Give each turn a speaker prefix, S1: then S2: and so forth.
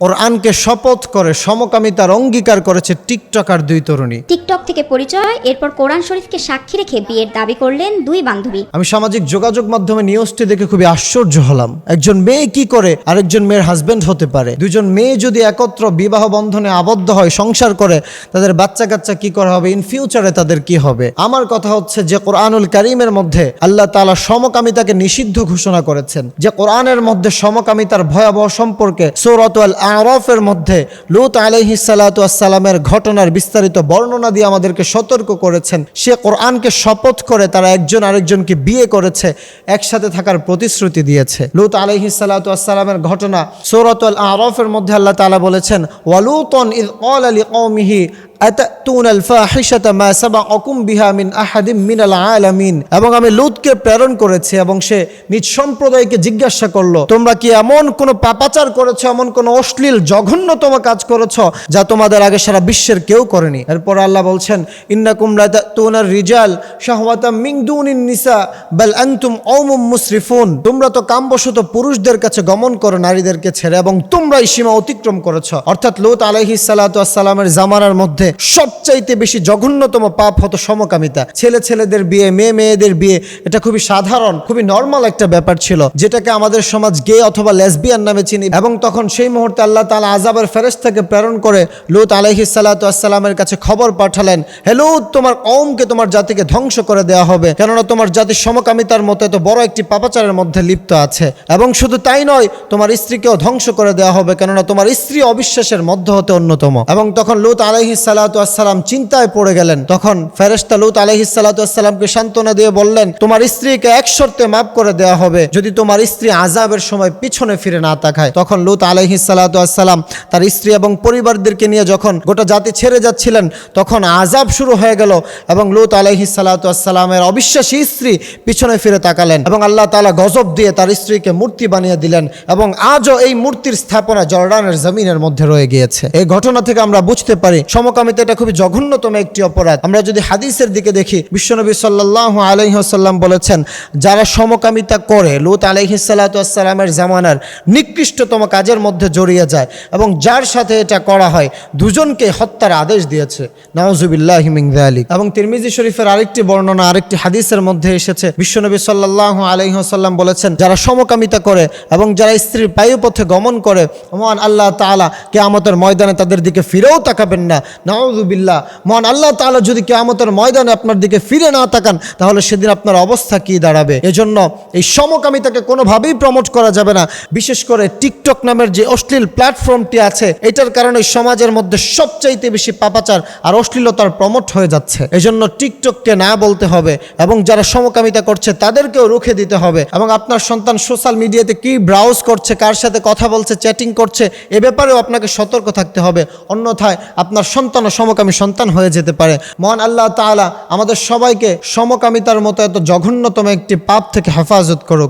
S1: কোরআনকে শপথ করে সমকামিতার অঙ্গীকার করেছে টিকটকার দুই তরুণী।
S2: টিকটক থেকে পরিচয়, এরপর কোরআন শরীফকে সাক্ষী রেখে বিয়ের দাবি করলেন দুই বান্ধবী।
S1: আমি সামাজিক যোগাযোগ মাধ্যমে নিউজটি দেখে খুবই আশ্চর্য হলাম। একজন মেয়ে কি করে আরেকজন মেয়ের হাজবেন্ড হতে পারে? দুজন মেয়ে যদি একত্র বিবাহ বন্ধনে আবদ্ধ হয়, সংসার করে, তাদের বাচ্চা কাচ্চা কি করা হবে, ইন ফিউচারে তাদের কি হবে? আমার কথা হচ্ছে যে কোরআনুল কারীমের মধ্যে আল্লাহ তাআলা সমকামিতাকে নিষিদ্ধ ঘোষণা করেছেন, যে কোরআনের মধ্যে সমকামিতার ভয়াবহ সম্পর্কে সূরাতুল আরাফের মধ্যে লূত আলাইহিস সালাতু ওয়াস সালামের ঘটনার বিস্তারিত বর্ণনা দিয়ে আমাদেরকে সতর্ক করেছেন। সে কোরআনকে শপথ করে তারা একজন আরেকজনকে বিয়ে করেছে, একসাথে থাকার প্রতিশ্রুতি দিয়েছে। লূত আলাইহিস সালাতু ওয়াস সালামের ঘটনা সূরাতুল আরাফের মধ্যে আল্লাহ তাআলা বলেছেন, ওয়ালুতন ইয ক্বালা লিকওমিহি আতাতুনাল ফাহিশাতা মা সাবাকুম বিহা মিন আহাদিম মিনাল আলামিন। এবং আমি লূতকে প্রেরণ করেছি এবং সে নিজ সম্প্রদায়কে জিজ্ঞাসা করলো, তোমরা কি এমন কোন পাপাচার করেছো, এমন কোন অশ্লীল জঘন্যতম কাজ করেছো যা তোমাদের আগে সারা বিশ্বের কেউ করেনি? এরপর আল্লাহ বলছেন, ইন্নাকুম লা তাতুনার রিজাল শাহওয়াতাম মিন দুনিন নিসা বাল আনতুম কওমুম মুসরিফুন। তোমরা তো কামবশত পুরুষদের কাছে গমন করো নারীদেরকে ছেড়ে, এবং তোমরাই সীমা অতিক্রম করেছো। অর্থাৎ লূত আলাইহিস সালাতু ওয়াস সালামের জামানার মধ্যে সবচাইতে বেশি জঘন্যতম পাপ হতো সমকামিতা। ছেলে ছেলেদের বিয়ে, মেয়ে মেয়েদের বিয়ে, এটা খুবই সাধারণ, খুবই নর্মাল একটা ব্যাপার ছিল, যেটাকে আমাদের সমাজ গে অথবা লেসবিয়ান নামে চিনি। এবং তখন সেই মুহূর্তে আল্লাহ তাআলা আযাবের ফেরেশতাকে প্রেরণ করে লূত আলাইহিস সালাতু ওয়াস সালামের কাছে খবর পাঠালেন, হে লূত, তোমার কওমকে, তোমার জাতিকে ধ্বংস করে দেওয়া হবে, কেননা তোমার জাতি সমকামিতার মতো এত বড় একটি পাপাচারের মধ্যে লিপ্ত আছে। এবং শুধু তাই নয়, তোমার স্ত্রীকেও ধ্বংস করে দেওয়া হবে, কেননা তোমার স্ত্রী অবিশ্বাসের মধ্য হতে অন্যতম। এবং তখন লূত আলাইহিস সালাতু ওয়াস সালাম চিন্তায় পড়ে গেলেন। তখন ফেরেশতা লূত আলাইহিস সালাতু ওয়াস সালামকে সান্ত্বনা দিয়ে বললেন, তোমার স্ত্রীকে এক শর্তে মাফ করে দেওয়া হবে, যদি তোমার স্ত্রী আযাবের সময় পিছনে ফিরে না তাকায়। তখন লূত আলাইহিস সালাতু ওয়াস সালাম তার স্ত্রী এবং পরিবারদেরকে নিয়ে যখন গোটা জাতি ছেড়ে যাচ্ছিলেন, তখন আযাব শুরু হয়ে গেল এবং লূত আলাইহিস সালাতু ওয়াস সালামের অবিশ্বাসী স্ত্রী পিছনে ফিরে তাকালেন এবং আল্লাহ তাআলা গজব দিয়ে তার স্ত্রীকে মূর্তি বানিয়ে দিলেন। এবং আজও এই মূর্তির স্থাপনা জর্ডানের জমিনের মধ্যে রয়ে গিয়েছে। এই ঘটনা থেকে আমরা বুঝতে পারি সমকামিতা এটা খুবই জঘন্যতম একটি অপরাধ। আমরা যদি হাদিসের দিকে দেখি, বিশ্বনবী সাল্লাল্লাহু আলাইহি ওয়াসাল্লাম বলেছেন, যারা সমকামিতা করে লূত আলাইহিস সালাতু ওয়াস সালামের জামানার নিকৃষ্টতম কাজের মধ্যে জড়িয়ে যায় এবং যার সাথে এটা করা হয়, দুজনকে হত্যার আদেশ দিয়েছে। নাউজুবিল্লাহি মিন যালিক। এবং তিরমিজি শরীফের আরেকটি বর্ণনা, আরেকটি হাদিসের মধ্যে এসেছে, বিশ্বনবী সাল্লাল্লাহু আলাইহি ওয়াসাল্লাম বলেছেন, যারা সমকামিতা করে এবং যারা স্ত্রীর পায়ুপথে গমন করে, মহান আল্লাহ তাআলা কিয়ামতের ময়দানে তাদের দিকে ফিরেও তাকাবেন না। নাউজুবিল্লাহ। মহান আল্লাহ তাআলা যদি কিয়ামতের ময়দানে আপনার দিকে ফিরে না তাকান, তাহলে সেদিন আপনার অবস্থা কি দাঁড়াবে? এজন্য এই সমকামিতাকে কোনোভাবেই প্রমোট করা যাবে না। বিশেষ করে টিকটক নামের যে অশ্লীল প্ল্যাটফর্মটি আছে, এটার কারণে সমাজের মধ্যে সবচাইতে বেশি পাপাচার আর অশ্লীলতার প্রমোট হয়ে যাচ্ছে। এজন্য টিকটককে না বলতে হবে এবং যারা সমকামিতা করছে তাদেরকেও রুখে দিতে হবে। এবং আপনার সন্তান সোশ্যাল মিডিয়াতে কি ব্রাউজ করছে, কার সাথে কথা বলছে, চ্যাটিং করছে, এ ব্যাপারেও আপনাকে সতর্ক থাকতে হবে, অন্যথায় আপনার সন্তানও সমকামী সন্তান হয়ে যেতে পারে। মহান আল্লাহ তাআলা আমাদের সবাইকে সমকামিতার মতো এত জঘন্যতম একটি পাপ থেকে হেফাজত করুক।